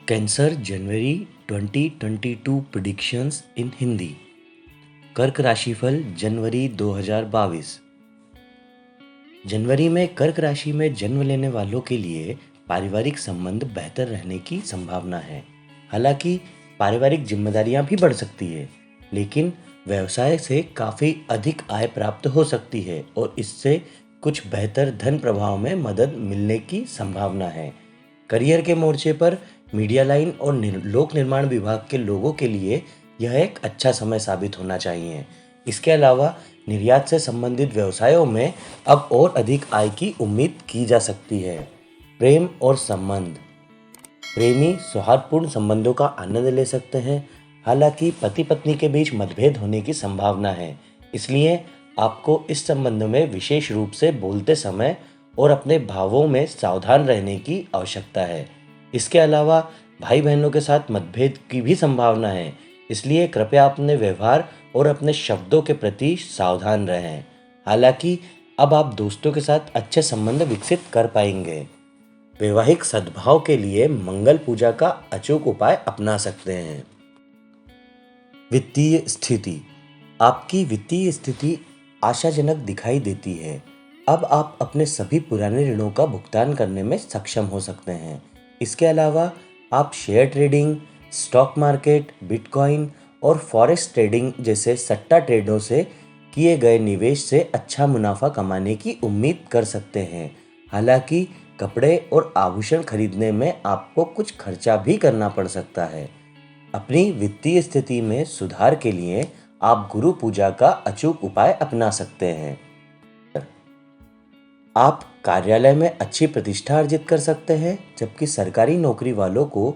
Cancer जनवरी 2022 predictions इन हिंदी। कर्क राशिफल जनवरी 2022। जनवरी में कर्क राशि में जन्म लेने वालों के लिए पारिवारिक संबंध बेहतर रहने की संभावना है। हालांकि पारिवारिक जिम्मेदारियां भी बढ़ सकती है, लेकिन व्यवसाय से काफ़ी अधिक आय प्राप्त हो सकती है और इससे कुछ बेहतर धन प्रभाव में मदद मिलने की संभावना है। करियर के मोर्चे पर मीडिया लाइन और लोक निर्माण विभाग के लोगों के लिए यह एक अच्छा समय साबित होना चाहिए। इसके अलावा निर्यात से संबंधित व्यवसायों में अब और अधिक आय की उम्मीद की जा सकती है। प्रेम और संबंध। प्रेमी सौहार्दपूर्ण संबंधों का आनंद ले सकते हैं। हालांकि पति पत्नी के बीच मतभेद होने की संभावना है, इसलिए आपको इस संबंध में विशेष रूप से बोलते समय और अपने भावों में सावधान रहने की आवश्यकता है। इसके अलावा भाई बहनों के साथ मतभेद की भी संभावना है, इसलिए कृपया अपने व्यवहार और अपने शब्दों के प्रति सावधान रहें। हालांकि अब आप दोस्तों के साथ अच्छे संबंध विकसित कर पाएंगे। वैवाहिक सद्भाव के लिए मंगल पूजा का अचूक उपाय अपना सकते हैं। वित्तीय स्थिति। आपकी वित्तीय स्थिति आशाजनक दिखाई देती है। अब आप अपने सभी पुराने ऋणों का भुगतान करने में सक्षम हो सकते हैं। इसके अलावा आप share trading, stock market, bitcoin और फॉरेक्स ट्रेडिंग जैसे सट्टा ट्रेडों से किए गए निवेश से अच्छा मुनाफा कमाने की उम्मीद कर सकते हैं। हालांकि कपड़े और आभूषण खरीदने में आपको कुछ खर्चा भी करना पड़ सकता है। अपनी वित्तीय स्थिति में सुधार के लिए आप गुरु पूजा का अचूक उपाय अपना सकते हैं। आप कार्यालय में अच्छी प्रतिष्ठा अर्जित कर सकते हैं, जबकि सरकारी नौकरी वालों को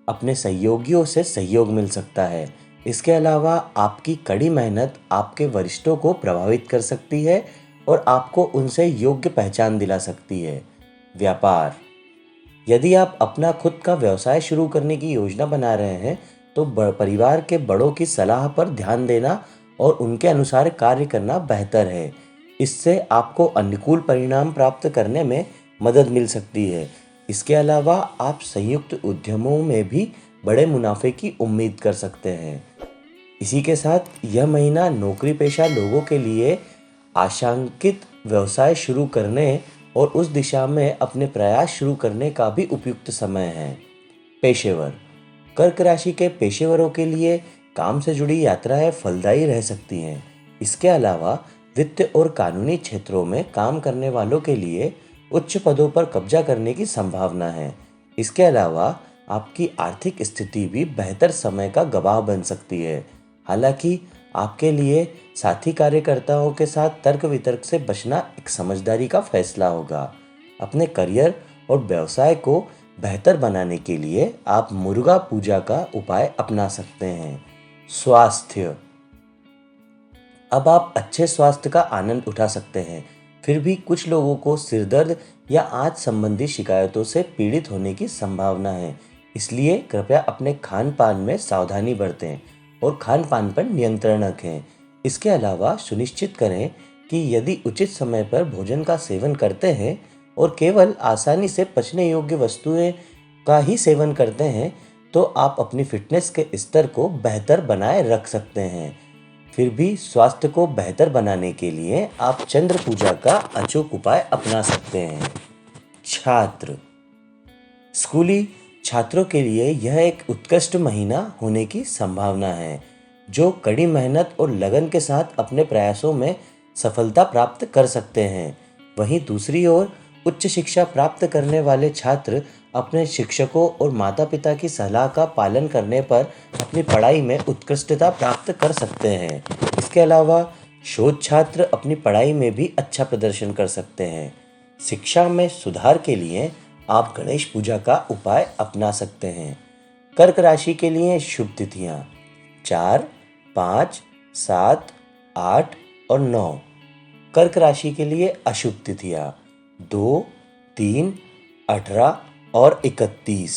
अपने सहयोगियों से सहयोग मिल सकता है। इसके अलावा आपकी कड़ी मेहनत आपके वरिष्ठों को प्रभावित कर सकती है और आपको उनसे योग्य पहचान दिला सकती है। व्यापार। यदि आप अपना खुद का व्यवसाय शुरू करने की योजना बना रहे हैं, तो परिवार के बड़ों की सलाह पर ध्यान देना और उनके अनुसार कार्य करना बेहतर है। इससे आपको अनुकूल परिणाम प्राप्त करने में मदद मिल सकती है। इसके अलावा आप संयुक्त उद्यमों में भी बड़े मुनाफे की उम्मीद कर सकते हैं। इसी के साथ यह महीना नौकरी पेशा लोगों के लिए आशांकित व्यवसाय शुरू करने और उस दिशा में अपने प्रयास शुरू करने का भी उपयुक्त समय है। पेशेवर। कर्क राशि के पेशेवरों के लिए काम से जुड़ी यात्राएं फलदायी रह सकती हैं। इसके अलावा वित्त और कानूनी क्षेत्रों में काम करने वालों के लिए उच्च पदों पर कब्जा करने की संभावना है। इसके अलावा आपकी आर्थिक स्थिति भी बेहतर समय का गवाह बन सकती है। हालांकि आपके लिए साथी कार्यकर्ताओं के साथ तर्क वितर्क से बचना एक समझदारी का फैसला होगा। अपने करियर और व्यवसाय को बेहतर बनाने के लिए आप मुर्गा पूजा का उपाय अपना सकते हैं। स्वास्थ्य। अब आप अच्छे स्वास्थ्य का आनंद उठा सकते हैं, फिर भी कुछ लोगों को सिर दर्द या आंत संबंधी शिकायतों से पीड़ित होने की संभावना है। इसलिए कृपया अपने खान पान में सावधानी बरतें और खान पान पर नियंत्रण रखें। इसके अलावा सुनिश्चित करें कि यदि उचित समय पर भोजन का सेवन करते हैं और केवल आसानी से पचने योग्य वस्तुएं का ही सेवन करते हैं, तो आप अपनी फिटनेस के स्तर को बेहतर बनाए रख सकते हैं। फिर भी स्वास्थ्य को बेहतर बनाने के लिए आप चंद्र पूजा का अचूक उपाय अपना सकते हैं। छात्र। स्कूली छात्रों के लिए यह एक उत्कृष्ट महीना होने की संभावना है, जो कड़ी मेहनत और लगन के साथ अपने प्रयासों में सफलता प्राप्त कर सकते हैं। वहीं दूसरी ओर उच्च शिक्षा प्राप्त करने वाले छात्र अपने शिक्षकों और माता पिता की सलाह का पालन करने पर अपनी पढ़ाई में उत्कृष्टता प्राप्त कर सकते हैं। इसके अलावा शोध छात्र अपनी पढ़ाई में भी अच्छा प्रदर्शन कर सकते हैं। शिक्षा में सुधार के लिए आप गणेश पूजा का उपाय अपना सकते हैं। कर्क राशि के लिए शुभ तिथियां 4, 5, 7, 8 और 9। कर्क राशि के लिए अशुभ तिथियां 2, 3, 18 और 31।